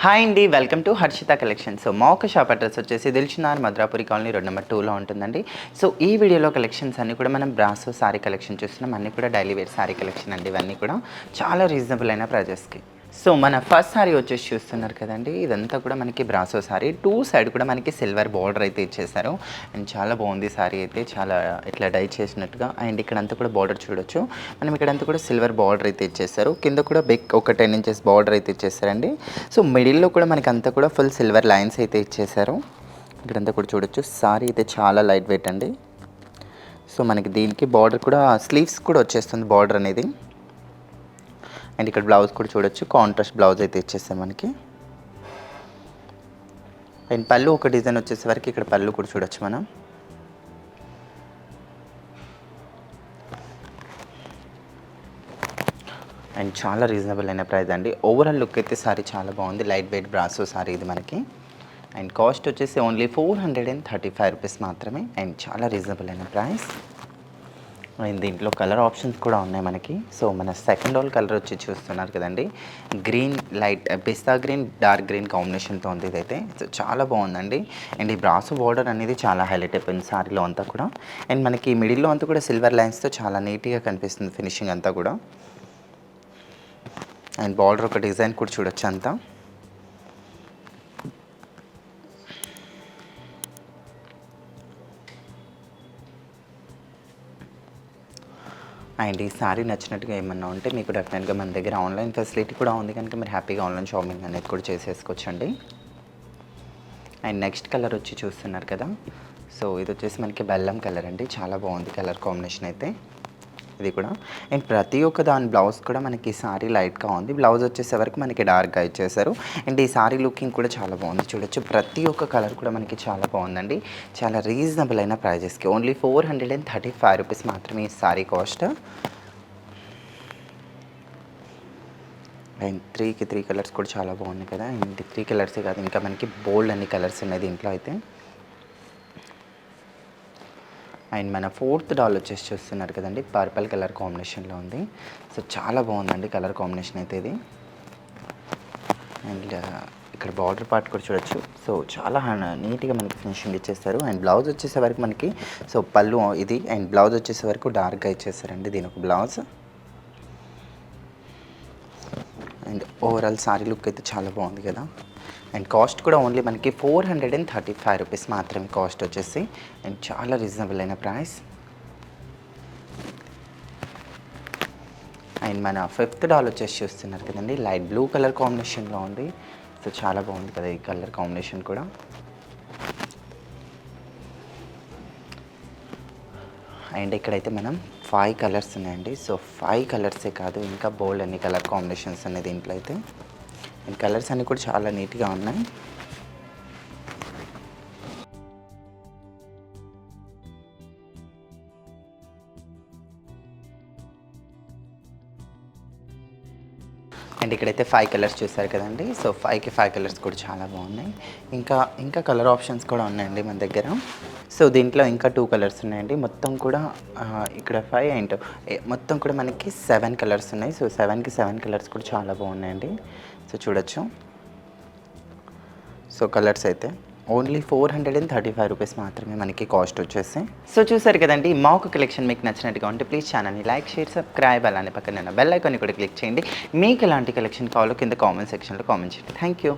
Hi అండి, welcome to Harshita collection. So మా ఒక షాప్ అడ్రస్ వచ్చేసి దిల్చునార్ మద్రాపురి కాలనీ రోడ్ నెంబర్ 2లో ఉంటుందండి. సో ఈ వీడియోలో కలెక్షన్స్ అన్నీ కూడా మనం బ్రాసో సారీ కలెక్షన్ చూస్తున్నాం. అన్నీ కూడా డైలీ వేర్ సారీ కలెక్షన్ అండి. ఇవన్నీ కూడా చాలా రీజనబుల్ అయిన ప్రైజెస్కి. సో మన ఫస్ట్ సారీ వచ్చేసి చూస్తున్నారు కదండి, ఇదంతా కూడా మనకి బ్రాసో సారీ. టూ సైడ్ కూడా మనకి సిల్వర్ బార్డర్ అయితే ఇచ్చేసారు. అండ్ చాలా బాగుంది సారీ అయితే, చాలా ఇట్లా డై చేసినట్టుగా. అండ్ ఇక్కడంతా కూడా బార్డర్ చూడొచ్చు. మనం ఇక్కడంతా కూడా సిల్వర్ బార్డర్ అయితే ఇచ్చేసారు. కింద కూడా బిగ్ ఒక 10 ఇంచెస్ బార్డర్ అయితే ఇచ్చేసారండి. సో మిడిల్లో కూడా మనకి అంతా కూడా ఫుల్ సిల్వర్ లైన్స్ అయితే ఇచ్చేసారు. ఇక్కడంతా కూడా చూడొచ్చు. సారీ అయితే చాలా లైట్ వెయిట్ అండి. సో మనకి దీనికి బార్డర్ కూడా స్లీవ్స్ కూడా వచ్చేస్తుంది బార్డర్ అనేది. అండ్ ఇక్కడ బ్లౌజ్ కూడా చూడొచ్చు, కాంట్రాస్ట్ బ్లౌజ్ అయితే ఇచ్చేస్తాం మనకి. అండ్ పళ్ళు ఒక డిజైన్ వచ్చేసే వరకు ఇక్కడ పళ్ళు కూడా చూడొచ్చు మనం. అండ్ చాలా రీజనబుల్ అయిన ప్రైస్ అండి. ఓవరాల్ లుక్ అయితే సారీ చాలా బాగుంది. లైట్ వెయిట్ బ్రాసో సారీ ఇది మనకి. అండ్ కాస్ట్ వచ్చేసి ఓన్లీ 435 రూపీస్ మాత్రమే. అండ్ చాలా రీజనబుల్ అయిన ప్రైస్. అండ్ దీంట్లో కలర్ ఆప్షన్స్ కూడా ఉన్నాయి మనకి. సో మన సెకండ్ ఆల్ కలర్ వచ్చి చూస్తున్నారు కదండి, గ్రీన్ లైట్ పిస్తా గ్రీన్ డార్క్ గ్రీన్ కాంబినేషన్తో ఉంది ఇదైతే. సో చాలా బాగుందండి. అండ్ ఈ బ్రాసో బార్డర్ అనేది చాలా హైలైట్ అయిపోయింది సారీలో అంతా కూడా. అండ్ మనకి మిడిల్లో అంతా కూడా సిల్వర్ లైన్స్తో చాలా నీట్గా కనిపిస్తుంది ఫినిషింగ్ అంతా కూడా. అండ్ బార్డర్ ఒక డిజైన్ కూడా చూడొచ్చు అంతా. అండ్ ఈ సారీ నచ్చినట్టుగా ఏమన్నా ఉంటే మీకు డెఫినెట్గా మన దగ్గర ఆన్లైన్ ఫెసిలిటీ కూడా ఉంది కనుక మీరు హ్యాపీగా ఆన్లైన్ షాపింగ్ అనేది కూడా చేసేసుకోవచ్చండి. అండ్ నెక్స్ట్ కలర్ వచ్చి చూస్తున్నారు కదా, సో ఇది వచ్చేసి మనకి బెల్లం కలర్ అండి. చాలా బాగుంది కలర్ కాంబినేషన్ అయితే ఇది కూడా. అండ్ ప్రతి ఒక్క దాని బ్లౌజ్ కూడా మనకి సారీ లైట్గా ఉంది. బ్లౌజ్ వచ్చేసే వరకు మనకి డార్క్గా ఇచ్చేసారు. అండ్ ఈ సారీ లుకింగ్ కూడా చాలా బాగుంది చూడొచ్చు. ప్రతి ఒక్క కలర్ కూడా మనకి చాలా బాగుందండి. చాలా రీజనబుల్ అయిన ప్రైజెస్కి ఓన్లీ 435 రూపీస్ మాత్రమే ఈ సారీ కాస్ట్. అండ్ 3 కలర్స్ కూడా చాలా బాగున్నాయి కదా. అండ్ 3 కలర్సే కాదు, ఇంకా మనకి బోల్డ్ అన్ని కలర్స్ ఉన్నాయి దీంట్లో అయితే. అండ్ మన ఫోర్త్ డాల్ వచ్చేసి చూస్తున్నారు కదండి, పర్పుల్ కలర్ కాంబినేషన్లో ఉంది. సో చాలా బాగుందండి కలర్ కాంబినేషన్ అయితే ఇది. అండ్ ఇక్కడ బార్డర్ పార్ట్ కూడా చూడొచ్చు. సో చాలా నీట్గా మనకి ఫినిషింగ్ ఇచ్చేస్తారు. అండ్ బ్లౌజ్ వచ్చేసే వరకు మనకి సో పళ్ళు ఇది, అండ్ బ్లౌజ్ వచ్చేసే వరకు డార్క్గా ఇచ్చేస్తారండి దీని ఒక blouse. And overall sorry look అయితే చాలా బాగుంది కదా. అండ్ కాస్ట్ కూడా ఓన్లీ మనకి 435 రూపీస్ మాత్రమే కాస్ట్ వచ్చేసి. అండ్ చాలా రీజనబుల్ అయిన ప్రైస్. అండ్ మన ఫిఫ్త్ డాల్ వచ్చేసి చూస్తున్నారు కదండి, లైట్ బ్లూ కలర్ కాంబినేషన్లో ఉంది. సో చాలా బాగుంది కదా ఈ కలర్ కాంబినేషన్ కూడా. అండ్ ఇక్కడైతే మనం 5 కలర్స్ ఉన్నాయండి. సో 5 కలర్సే కాదు, ఇంకా బోల్డ్ అన్ని కలర్ కాంబినేషన్స్ ఉన్నాయి దీంట్లో అయితే. అండ్ కలర్స్ అన్నీ కూడా చాలా నీట్గా ఉన్నాయి. అండ్ ఇక్కడైతే 5 కలర్స్ చూసారు కదండి. సో 5కి 5 కలర్స్ కూడా చాలా బాగున్నాయి. ఇంకా కలర్ ఆప్షన్స్ కూడా ఉన్నాయండి మన దగ్గర. సో దీంట్లో ఇంకా 2 కలర్స్ ఉన్నాయండి. మొత్తం కూడా ఇక్కడ 5 అండ్ మొత్తం కూడా మనకి 7 కలర్స్ ఉన్నాయి. సో 7కి 7 కలర్స్ కూడా చాలా బాగున్నాయండి. సో చూడొచ్చు. సో కలర్స్ అయితే ఓన్లీ 435 రూపీస్ మాత్రమే మనకి కాస్ట్ వచ్చేసి. సో చూసారు కదండి, మా ఒక కలెక్షన్ మీకు నచ్చినట్టుగా ఉంటే ప్లీజ్ ఛానల్ని లైక్, షేర్, సబ్స్క్రైబ్, అలానే పక్కన బెల్ ఐకాన్ని కూడా క్లిక్ చేయండి. మీకు ఎలాంటి కలెక్షన్ కావాలో కింద కామెంట్ సెక్షన్లో కామెంట్ చేయండి. Thank you.